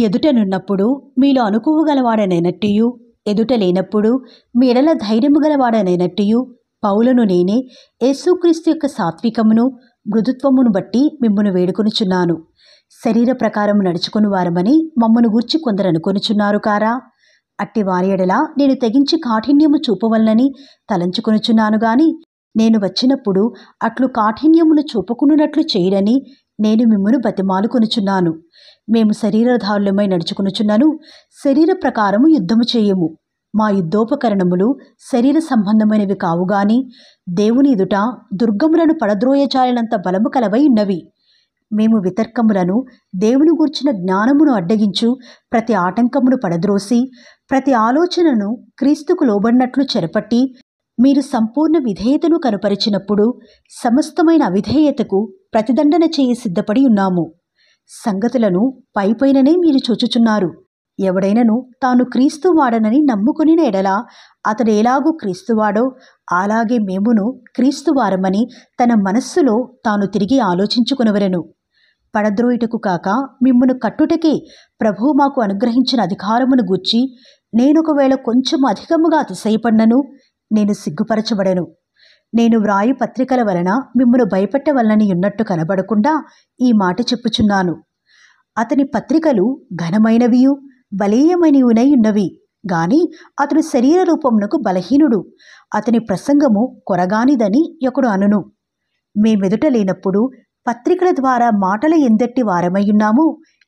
ఎదుటనున్నప్పుడు మీలో అనుకువ గలవాడనైనట్టియు, ఎదుట లేనప్పుడు మీ ఎడల ధైర్యము గలవాడనైనట్టియు పౌలను నేనే యేసుక్రీస్తు యొక్క సాత్వికమును మృదుత్వమును బట్టి మిమ్మును వేడుకొనుచున్నాను. శరీర ప్రకారము నడుచుకుని వారమని మమ్మను గూర్చి కొందరు అనుకొనుచున్నారు కారా? అట్టి వారి ఎడల నేను తెగించి కాఠిన్యము చూపవలనని తలంచుకొనుచున్నాను గాని, నేను వచ్చినప్పుడు అట్లు కాఠిన్యమును చూపకుండునట్లు చేయడని నేను మిమ్మును బతిమాలుకొనుచున్నాను. మేము శరీరధారులమై నడుచుకొనుచున్నను, శరీర ప్రకారము యుద్ధము చేయము. మా యుద్ధోపకరణములు శరీర సంబంధమైనవి కావుగాని దేవుని ఎదుట దుర్గములను పడద్రోయజాలినంత బలము కలవై ఉన్నవి. మేము వితర్కములను, దేవుని గూర్చిన జ్ఞానమును అడ్డగించు ప్రతి ఆటంకమును పడద్రోసి, ప్రతి ఆలోచనను క్రీస్తుకు లోబడినట్లు చెరపట్టి, మీరు సంపూర్ణ విధేయతను కనుపరిచినప్పుడు సమస్తమైన అవిధేయతకు ప్రతిదండన చేయి సిద్ధపడి ఉన్నాము. సంగతులను పైపైననే మీరు చూచుచున్నారు. ఎవడైనను తాను క్రీస్తు వాడనని నమ్ముకొనిన ఎడల అతడు ఎలాగూ క్రీస్తువాడో అలాగే మేమును క్రీస్తువారమని తన మనస్సులో తాను తిరిగి ఆలోచించుకొనవలెను. పడద్రోయుటకు కాక మిమ్మును కట్టుటకే ప్రభువు మాకు అనుగ్రహించిన అధికారమును గూర్చి నేనొకవేళ కొంచెం అధికముగా అతిశయపడినను నేను సిగ్గుపరచబడను. నేను వ్రాయు పత్రికల వలన మిమ్మును భయపెట్టవలనని ఉన్నట్టు కనబడకుండా ఈ మాట చెప్పుచున్నాను. అతని పత్రికలు ఘనమైనవియు బలీయమైనవినై ఉన్నవి గాని అతడు శరీర రూపమునకు బలహీనుడు. అతని ప్రసంగము కొరగానిదని ఒకడు అనును. మేమెదుట లేనప్పుడు పత్రికల ద్వారా మాటల ఎందట్టి వారమయ్యున్నామో,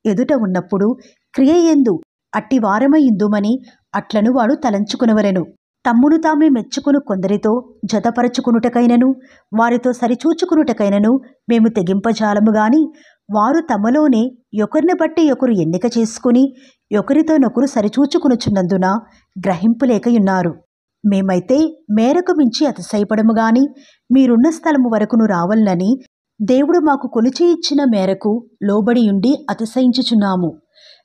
ఎదుట ఉన్నప్పుడు క్రియ ఎందు అట్టి వారమయ్యుందుమని అట్లను వాడు తలంచుకునవలెను. తమ్మును తామే మెచ్చుకును కొందరితో జతపరచుకునుటకైనను వారితో సరిచూచుకునుటకైనను మేము తెగింపజాలము గాని, వారు తమలోనే ఒకరిని బట్టి ఒకరు ఎన్నిక చేసుకుని ఒకరితోనొకరు సరిచూచుకునుచున్నందున గ్రహింపులేకయున్నారు. మేమైతే మేరకు మించి అతిశయపడము గాని మీరున్న స్థలము వరకును రావాలని దేవుడు మాకు కొలిచి ఇచ్చిన మేరకు లోబడియుండి అతిశయించుచున్నాము.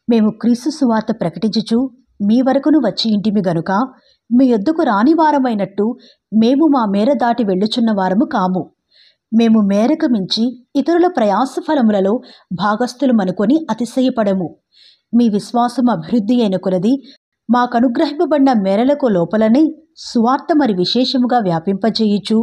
మేము క్రీస్తు సువార్త ప్రకటించుచు మీ వరకును వచ్చి ఇంటిమి గనుక మీ యొద్దకు రాని వారమైనట్టు మేము మా మేర దాటి వెళ్ళుచున్న వారము కాము. మేము మేరకు మించి ఇతరుల ప్రయాస ఫలములలో భాగస్థులమనుకొని అతిశయపడము. మీ విశ్వాసం అభివృద్ధి అయిన కొలది మాకనుగ్రహింపబడిన మేరలకు లోపలనే సువార్త మరి విశేషముగా వ్యాపింపజేయుచు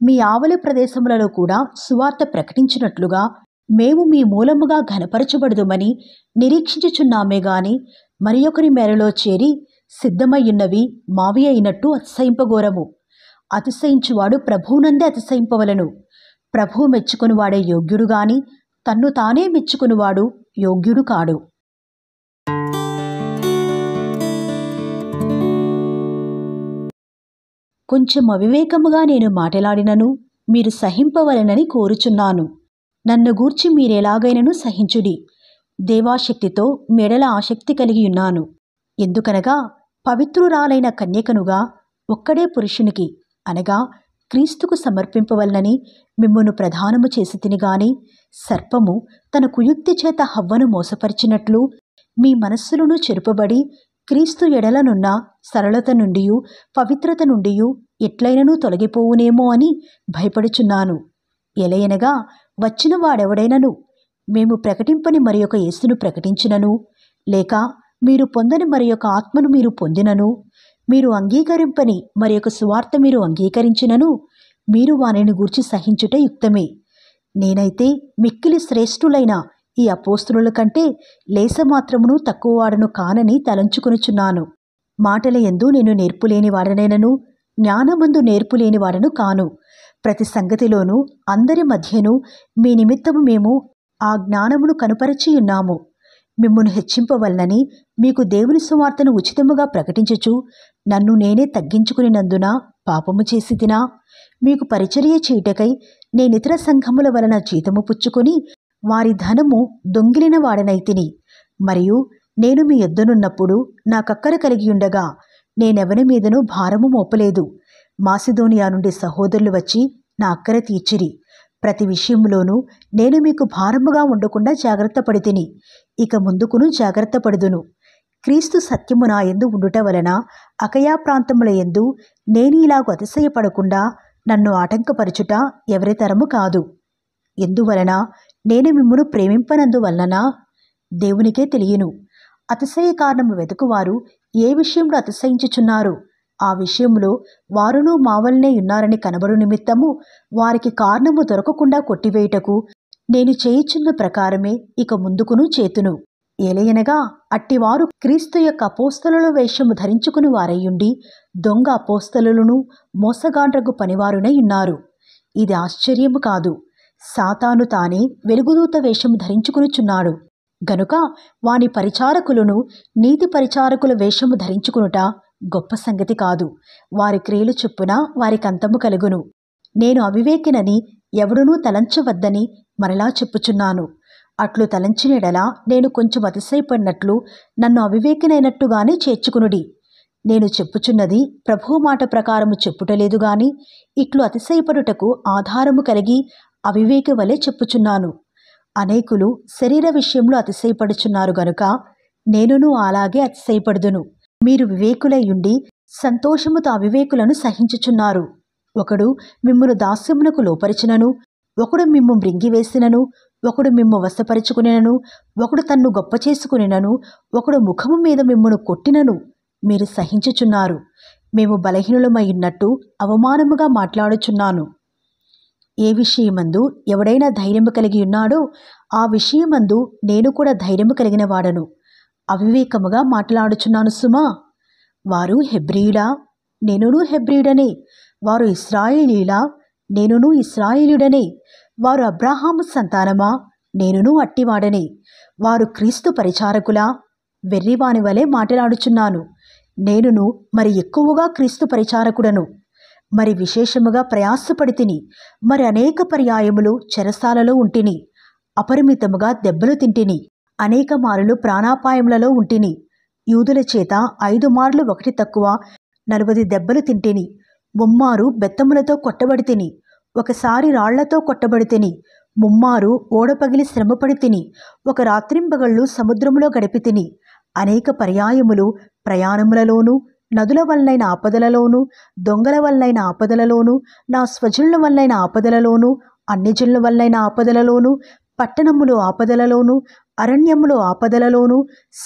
మీ ఆవలి ప్రదేశములలో కూడా సువార్త ప్రకటించినట్లుగా మేము మీ మూలముగా ఘనపరచబడుదుమని నిరీక్షించుచున్నామే గాని మరి ఒకరి మేరలో చేరి సిద్ధమయ్యున్నవి మావి అయినట్టు అతిశయింపగోరము. అతిశయించువాడు ప్రభువునందే అతిశయింపవలను. ప్రభువు మెచ్చుకునివాడే యోగ్యుడు గాని తన్ను తానే మెచ్చుకునివాడు యోగ్యుడు కాడు. కొంచెం అవివేకముగా నేను మాటలాడినను మీరు సహింపవలనని కోరుచున్నాను. నన్ను గూర్చి మీరెలాగైనను సహించుడి. దేవాశక్తితో మెడల ఆసక్తి కలిగి ఉన్నాను. ఎందుకనగా పవిత్రురాలైన కన్యకనుగా ఒక్కడే పురుషునికి అనగా క్రీస్తుకు సమర్పింపవలనని మిమ్మును ప్రధానము చేసి తినిగాని, సర్పము తన కుయుక్తి చేత హవ్వను మోసపరిచినట్లు మీ మనస్సులను చెరుపబడి క్రీస్తు ఎడలనున్న సరళత నుండియు పవిత్రత నుండియు ఎట్లైనను తొలగిపోవునేమో అని భయపడుచున్నాను. ఎలయనగా వచ్చిన వాడెవడైనను మేము ప్రకటింపని మరి ఒక యేసును ప్రకటించినను, లేక మీరు పొందని మరి ఒక ఆత్మను మీరు పొందినను, మీరు అంగీకరింపని మరి ఒక సువార్త మీరు అంగీకరించినను, మీరు వానిని గూర్చి సహించుట యుక్తమే. నేనైతే మిక్కిలి శ్రేష్ఠులైన ఈ అపోస్తలుల కంటే లేసమాత్రమును తక్కువవాడను కానని తలంచుకొనుచున్నాను. మాటల యందు నేను నేర్పులేని వాడనైనను జ్ఞానమందు నేర్పులేని వాడను కాను. ప్రతి సంగతిలోనూ అందరి మధ్యను మీ నిమిత్తము మేము ఆ జ్ఞానమును కనుపరచి ఉన్నాము. మిమ్మును హెచ్చింపవలనని మీకు దేవుని సువార్తను ఉచితముగా ప్రకటించుచు నన్ను నేనే తగ్గించుకునినందున పాపము చేసి తినా? మీకు పరిచర్య చేయుటకై నేనితర సంఘముల వలన జీతము పుచ్చుకొని వారి ధనము దొంగిలిన వాడనైతిని. మరియు నేను మీ యొద్దనున్నప్పుడు నాకక్కర కలిగి ఉండగా నేనెవరి మీదనూ భారము మోపలేదు. మాసిదోనియా నుండి సహోదరులు వచ్చి నా అక్కర తీర్చిరి. ప్రతి విషయంలోనూ నేను మీకు భారముగా ఉండకుండా జాగ్రత్త పడితిని. ఇక ముందుకును జాగ్రత్త పడుదును. క్రీస్తు సత్యము నా యందు ఉండుట వలన అకయా ప్రాంతముల యందు నేను ఇలాగు అతిశయపడకుండా నన్ను ఆటంకపరచుట ఎవరి తరము కాదు. ఎందువలన నేను మిమ్మును ప్రేమింపనందువలన దేవునికే తెలియను. అతిశయ కారణము వెతుకువారు ఏ విషయంలో అతిశయించుచున్నారు? ఆ విషయంలో వారును మావలనే ఉన్నారని కనబడు నిమిత్తము వారికి కారణము దొరకకుండా కొట్టివేయుటకు నేను చేయుచున్న ప్రకారమే ఇక ముందుకును చేతును. ఏలయనగా అట్టివారు క్రీస్తు యొక్క అపోస్తలుల వేషము ధరించుకుని వారయ్యుండి దొంగ అపోస్తలులను మోసగాండ్రగు పనివారునై ఉన్నారు. ఇది ఆశ్చర్యము కాదు. సాతాను తానే వెలుగుదూత వేషము ధరించుకునుచున్నాడు గనుక వాని పరిచారకులను నీతి పరిచారకుల వేషము ధరించుకునుట గొప్ప సంగతి కాదు. వారి క్రియలు చొప్పున వారికంతము కలుగును. నేను అవివేకినని ఎవడునూ తలంచవద్దని మరలా చెప్పుచున్నాను. అట్లు తలంచినెడలా నేను కొంచెం అతిశయపడినట్లు నన్ను అవివేకినైనట్టుగానే చేర్చుకునుడి. నేను చెప్పుచున్నది ప్రభువు మాట ప్రకారము చెప్పుటలేదు గాని ఇట్లు అతిశయపడుటకు ఆధారము కలిగి అవివేకి వలె చెప్పుచున్నాను. అనేకులు శరీర విషయంలో అతిశయపడుచున్నారు గనుక నేనును అలాగే అతిశయపడుదును. మీరు వివేకులయ్యుండి సంతోషముతో అవివేకులను సహించుచున్నారు. ఒకడు మిమ్మును దాస్యమునకు లోపరిచినను, ఒకడు మిమ్ము మృంగివేసినను, ఒకడు మిమ్ము వశపరుచుకునినను, ఒకడు తన్ను గొప్ప చేసుకునినను, ఒకడు ముఖము మీద మిమ్మును కొట్టినను మీరు సహించుచున్నారు. మేము బలహీనులమై ఉన్నట్టు అవమానముగా మాట్లాడుచున్నాను. ఏ విషయమందు ఎవడైనా ధైర్యము కలిగి ఉన్నాడో ఆ విషయమందు నేను కూడా ధైర్యము కలిగిన వాడను. అవివేకముగా మాట్లాడుచున్నాను సుమా. వారు హెబ్రీయులా? నేనును హెబ్రీయుడనే. వారు ఇశ్రాయేలీయులా? నేనును ఇశ్రాయేలుడనే. వారు అబ్రాహాము సంతానమా? నేనును అట్టివాడనే. వారు క్రీస్తు పరిచారకులా? వెర్రివాని వలె మాట్లాడుచున్నాను. నేనును మరి ఎక్కువగా క్రీస్తు పరిచారకుడను. మరి విశేషముగా ప్రయాసపడితిని. మరి అనేక పర్యాయములు చెరసాలలో ఉంటిని. అపరిమితముగా దెబ్బలు తింటిని. అనేక మారులు ప్రాణాపాయములలో ఉంటిని. యూదుల చేత 5 మార్లు ఒకటి తక్కువ 40 దెబ్బలు తింటిని. 3 మారు బెత్తములతో కొట్టబడి తిని. ఒకసారి రాళ్లతో కొట్టబడి తిని. 3 మారు ఓడపగిలి శ్రమపడి తిని. ఒక రాత్రింబగళ్ళు సముద్రములో గడిపి తిని. అనేక పర్యాయములు ప్రయాణములలోనూ, నదుల వల్లైన ఆపదలలోనూ, దొంగల వల్లైన ఆపదలలోనూ, నా స్వజనుల వల్లైన ఆపదలలోనూ, అన్యజనుల వల్లైన ఆపదలలోనూ, పట్టణములో ఆపదలలోనూ, అరణ్యములో ఆపదలలోనూ,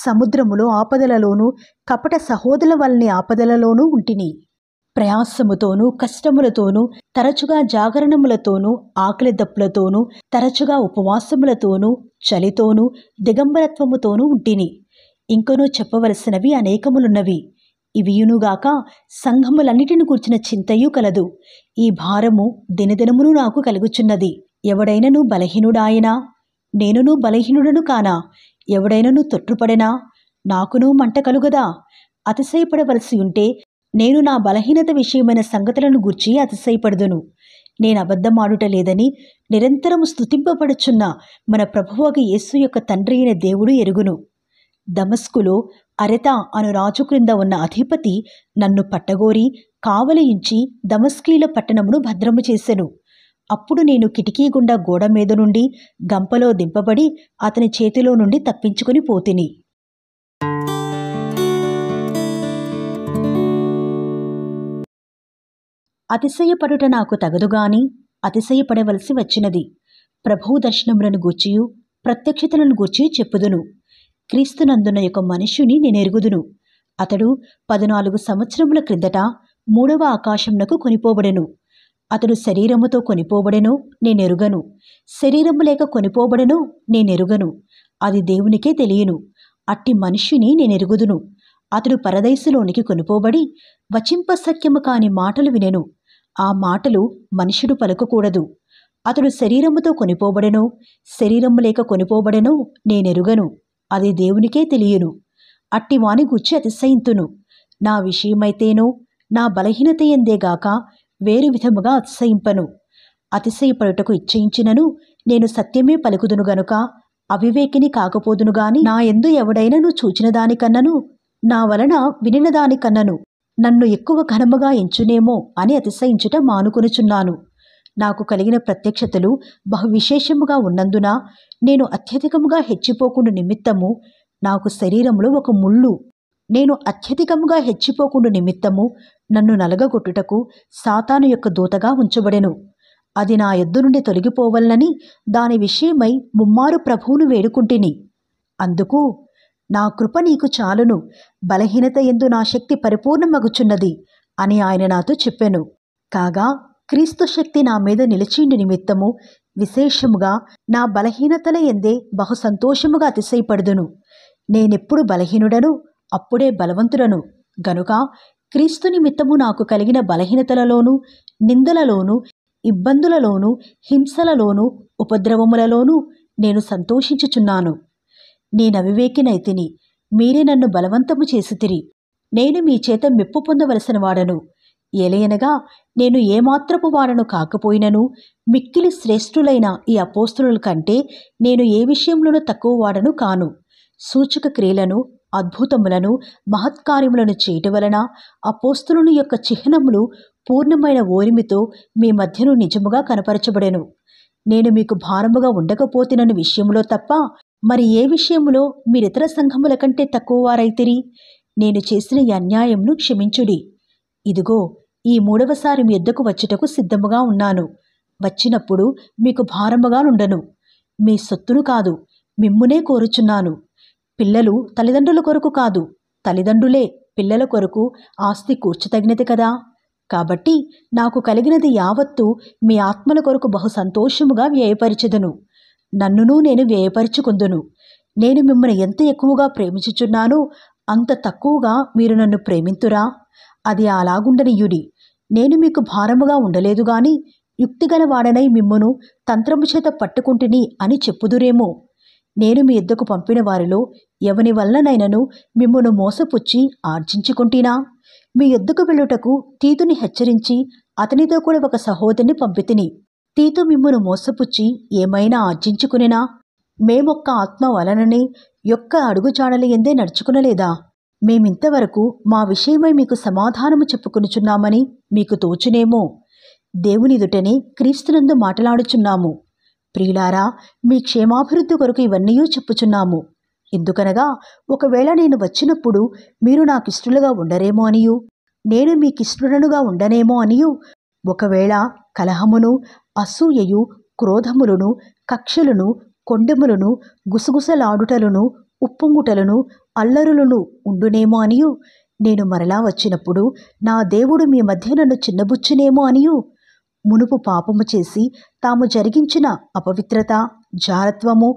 సముద్రములో ఆపదలలోనూ, కపట సహోదరుల వల్లని ఆపదలలోనూ ఉంటిని. ప్రయాసముతోనూ కష్టములతోనూ, తరచుగా జాగరణములతోనూ, ఆకలి దప్పులతోనూ, తరచుగా ఉపవాసములతోనూ, చలితోనూ, దిగంబరత్వముతోనూ ఉంటిని. ఇంకనూ చెప్పవలసినవి అనేకములున్నవి. ఇవియునుగాక సంఘములన్నిటిని గూర్చిన చింతయు కలదు. ఈ భారము దినదినమును నాకు కలుగుచున్నది. ఎవడైనను బలహీనుడాయనా? నేనును బలహీనుడను కానా? ఎవడైనను తొట్టుపడెనా? నాకును మంట కలుగదా? అతిశయపడవలసి ఉంటే నేను నా బలహీనత విషయమైన సంగతులను గూర్చి అతిశయపడుదును. నేను అబద్ధమాడుట లేదని నిరంతరము స్తుతింపబడుచున్న మన ప్రభువగు యేసు యొక్క తండ్రి అయిన దేవుడు ఎరుగును. దమస్కులో అరెత అను రాజు క్రింద ఉన్న అధిపతి నన్ను పట్టగోరి కావలించి దమస్కీల పట్టణమును భద్రము చేసెను. అప్పుడు నేను కిటికీ గుండా గోడ మీద నుండి గంపలో దింపబడి అతని చేతిలో నుండి తప్పించుకుని పోతిని. అతిశయపడుట నాకు తగదుగాని అతిశయపడవలసి వచ్చినది. ప్రభువు దర్శనములను గూర్చియు ప్రత్యక్షతలను గూర్చియు చెప్పుదును. క్రీస్తునందున యొక్క మనుష్యుని నేనెరుగుదును. అతడు 14 సంవత్సరముల క్రిందట 3వ ఆకాశమునకు కొనిపోబడెను. అతడు శరీరముతో కొనిపోబడెనో నేనెరుగను, శరీరము లేక కొనిపోబడెనో నేనెరుగను. అది దేవునికే తెలియను. అట్టి మనుష్యుని నేనెరుగుదును. అతడు పరదైసులోనికి కొనిపోబడి వచింపశక్యము కాని మాటలు వినెను. ఆ మాటలు మనుష్యుడు పలుకకూడదు. అతడు శరీరముతో కొనిపోబడెనో శరీరము లేక కొనిపోబడెనో నేనెరుగను. అది దేవునికే తెలియను. అట్టి వాని గూర్చి అతిశయింతును. నా విషయమైతేనో నా బలహీనత ఎందేగాక వేరు విధముగా అతిశయింపను. అతిశయపడుటకు ఇచ్చయించినను నేను సత్యమే పలుకుదును గనుక అవివేకిని కాకపోదును గాని నా యందు ఎవడైనను చూచిన దానికన్నను నా వలన వినిన దానికన్నను నన్ను ఎక్కువ ఘనముగా ఎంచునేమో అని అతిశయించుట మానుకొనుచున్నాను. నాకు కలిగిన ప్రత్యక్షతలు బహు విశేషముగా ఉన్నందున నేను అత్యధికముగా హెచ్చిపోకుండా నిమిత్తము నాకు శరీరములో ఒక ముళ్ళు. నేను అత్యధికముగా హెచ్చిపోకుండా నిమిత్తము నన్ను నలగగొట్టుటకు సాతాను యొక్క దూతగా ఉంచబడెను. అది నా యొద్ద నుండి తొలగిపోవలనని దాని విషయమై 3 మారు ప్రభువును వేడుకుంటిని. అందుకు నా కృప నీకు చాలును, బలహీనత యందు నా శక్తి పరిపూర్ణమగుచున్నది అని ఆయన నాతో చెప్పెను. కాగా క్రీస్తు శక్తి నా మీద నిలిచిండు నిమిత్తము విశేషముగా నా బలహీనతల యందే బహు సంతోషముగా అతిశయపడుదును. నేనెప్పుడు బలహీనుడను అప్పుడే బలవంతుడను గనుక క్రీస్తు నిమిత్తము నాకు కలిగిన బలహీనతలలోనూ, నిందలలోనూ, ఇబ్బందులలోనూ, హింసలలోనూ, ఉపద్రవములలోనూ నేను సంతోషించుచున్నాను. నేనవివేకినైతిని, మీరే నన్ను బలవంతము చేసితిరి. నేను మీ చేత మెప్పు పొందవలసిన వాడను. ఏలయనగా నేను ఏమాత్రపు వాడను కాకపోయినను మిక్కిలి శ్రేష్ఠులైన ఈ అపోస్తలుల కంటే నేను ఏ విషయంలోనూ తక్కువ వాడను కాను. సూచక క్రియలను, అద్భుతములను, మహత్కార్యములను చేయటం వలన అపోస్తలుని యొక్క చిహ్నములు పూర్ణమైన ఓరిమితో మీ మధ్యను నిజముగా కనపరచబడెను. నేను మీకు భారముగా ఉండకపోతినన్న విషయములో తప్ప మరి ఏ విషయములో మీరితర సంఘముల కంటే తక్కువ వారైతిరి? నేను చేసిన ఈ అన్యాయమును క్షమించుడి. ఇదిగో ఈ 3వసారి మీ యొద్దకు వచ్చుటకు సిద్ధముగా ఉన్నాను. వచ్చినప్పుడు మీకు భారముగా నుండను. మీ సొత్తును కాదు, మిమ్మునే కోరుచున్నాను. పిల్లలు తల్లిదండ్రుల కొరకు కాదు, తల్లిదండ్రులే పిల్లల కొరకు ఆస్తి కూర్చతగినది కదా. కాబట్టి నాకు కలిగినది యావత్తు మీ ఆత్మల కొరకు బహు సంతోషముగా వ్యయపరిచెదను. నన్నును నేను వ్యయపరుచుకుందును. నేను మిమ్మల్ని ఎంత ఎక్కువగా ప్రేమించుచున్నానో అంత తక్కువగా మీరు నన్ను ప్రేమింతురా? అది అలాగుండనియుడి. నేను మీకు భారముగా ఉండలేదు గాని యుక్తిగల వాడనై మిమ్మును తంత్రము చేత పట్టుకుంటుని అని చెప్పుదురేమో. నేను మీ యొద్దకు పంపిన వారిలో ఎవని వలననైనను మిమ్మును మోసపుచ్చి ఆర్జించుకుంటున్నా? మీ యొద్దకు వెళ్ళుటకు తీతుని హెచ్చరించి అతనితో కూడా ఒక సహోదరిని పంపితిని. తీతు మిమ్మును మోసపుచ్చి ఏమైనా ఆర్జించుకునేనా? మేమొక్క ఆత్మ వలననే యొక్క అడుగుజాడల ఎందే నడుచుకునలేదా? మేమింతవరకు మా విషయమై మీకు సమాధానము చెప్పుకొనుచున్నామని మీకు తోచునేమో. దేవునిదుటనే క్రీస్తునందు మాటలాడుచున్నాము. ప్రియులారా, మీ క్షేమాభివృద్ధి కొరకు ఇవన్నీ చెప్పుచున్నాము. ఎందుకనగా ఒకవేళ నేను వచ్చినప్పుడు మీరు నాకిష్టులుగా ఉండరేమో అనియు, నేను మీకిష్టుడనుగా ఉండనేమో అనియు, ఒకవేళ కలహమును, అసూయయు, క్రోధములను, కక్షలును, కొండెములను, గుసగుసలాడుటలను, ఉప్పొంగుటలను, అల్లరులను ఉండునేమో అనియు, నేను మరలా వచ్చినప్పుడు నా దేవుడు మీ మధ్య నన్ను చిన్నబుచ్చునేమో అనియు, మునుపు పాపము చేసి తాము జరిగించిన అపవిత్రత, జారత్వము,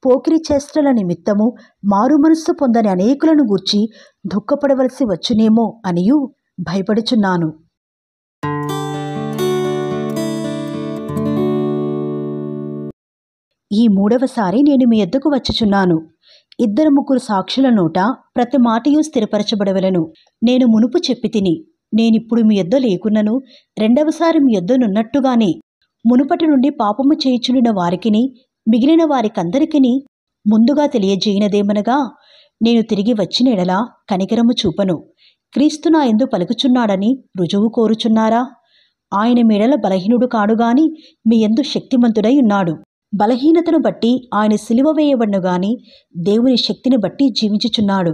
పోకిరి చేష్టల నిమిత్తము మారుమనస్సు పొందని అనేకులను గూర్చి దుఃఖపడవలసి వచ్చునేమో అనియు భయపడుచున్నాను. ఈ 3వసారి నేను మీ యొద్దకు వచ్చుచున్నాను. 2-3 సాక్షుల నోట ప్రతి మాటయు స్థిరపరచబడవలెను. నేను మునుపు చెప్పి తిని, నేనిప్పుడు మీ యొద్ద లేకున్నను 2వసారి మీ యొద్దనున్నట్టుగానే మునుపటి నుండి పాపము చేయుచున్న వారికిని మిగిలిన వారికందరికిని ముందుగా తెలియజేయనదేమనగా, నేను తిరిగి వచ్చిన ఎడల కనికరము చూపను. క్రీస్తు నా యందు పలుకుచున్నాడని రుజువు కోరుచున్నారా? ఆయన మీడల బలహీనుడు కాడుగాని మీ యందు శక్తిమంతుడై ఉన్నాడు. బలహీనతను బట్టి ఆయన సిలువ వేయబడిన గాని దేవుని శక్తిని బట్టి జీవించుచున్నాడు.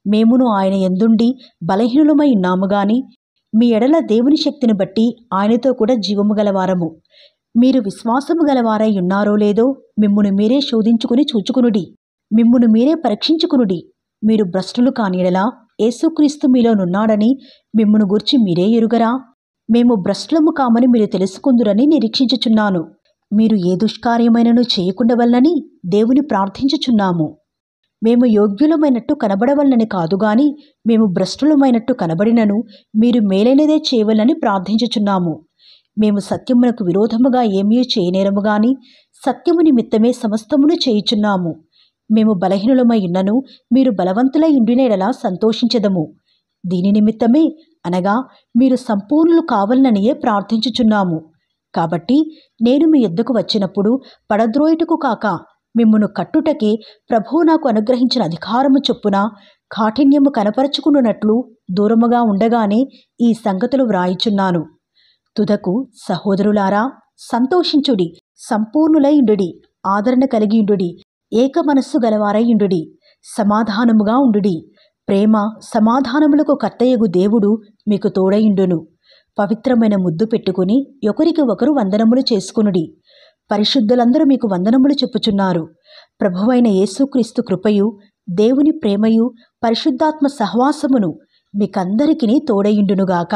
మేమును ఆయన యందుండి బలహీనులమై ఉన్నాము గాని మీ ఎడల దేవుని శక్తిని బట్టి ఆయనతో కూడా జీవము గలవారము. మీరు విశ్వాసము గలవారై ఉన్నారో లేదో మిమ్మును మీరే శోధించుకుని చూచుకునుడి. మిమ్మును మీరే పరీక్షించుకునుడి. మీరు భ్రష్టులు కానియడలా యేసుక్రీస్తు మీలోనున్నాడని మిమ్మును గూర్చి మీరే ఎరుగరా? మేము భ్రష్టులము కామని మీరు తెలుసుకుందురని నిరీక్షించుచున్నాను. మీరు ఏ దుష్కార్యమైనను చేయకుండవలనని దేవుని ప్రార్థించుచున్నాము. మేము యోగ్యులమైనట్టు కనబడవలనని కాదుగాని మేము భ్రష్టులమైనట్టు కనబడినను మీరు మేలైనదే చేయవలనని ప్రార్థించుచున్నాము. మేము సత్యమునకు విరోధముగా ఏమీ చేయనేరము గాని సత్యము నిమిత్తమే సమస్తమును చేయుచున్నాము. మేము బలహీనులమై ఉన్నను మీరు బలవంతులై ఉండిన ఎడల సంతోషించెదము. దీని నిమిత్తమే అనగా మీరు సంపూర్ణులు కావాలననియే ప్రార్థించుచున్నాము. కాబట్టి నేను మీ యొద్దకు వచ్చినప్పుడు పడద్రోయుటకు కాక మిమ్మును కట్టుటకే ప్రభువు నాకు అనుగ్రహించిన అధికారము చొప్పున కాఠిన్యము కనపరచుకున్నట్లు దూరముగా ఉండగానే ఈ సంగతులు వ్రాయిచున్నాను. తుదకు సహోదరులారా, సంతోషించుడి, సంపూర్ణులై ఉండుడి, ఆదరణ కలిగి ఉండుడి, ఏక మనస్సు గలవారై ఉండుడి, సమాధానముగా ఉండుడి. ప్రేమ సమాధానములకు కర్తయగు దేవుడు మీకు తోడయుండును. పవిత్రమైన ముద్దు పెట్టుకుని ఒకరికి ఒకరు వందనములు చేసుకునుడి. పరిశుద్ధులందరూ మీకు వందనములు చెప్పుచున్నారు. ప్రభువైన యేసుక్రీస్తు కృపయు దేవుని ప్రేమయు పరిశుద్ధాత్మ సహవాసమును మీకందరికీ తోడయుండునుగాక.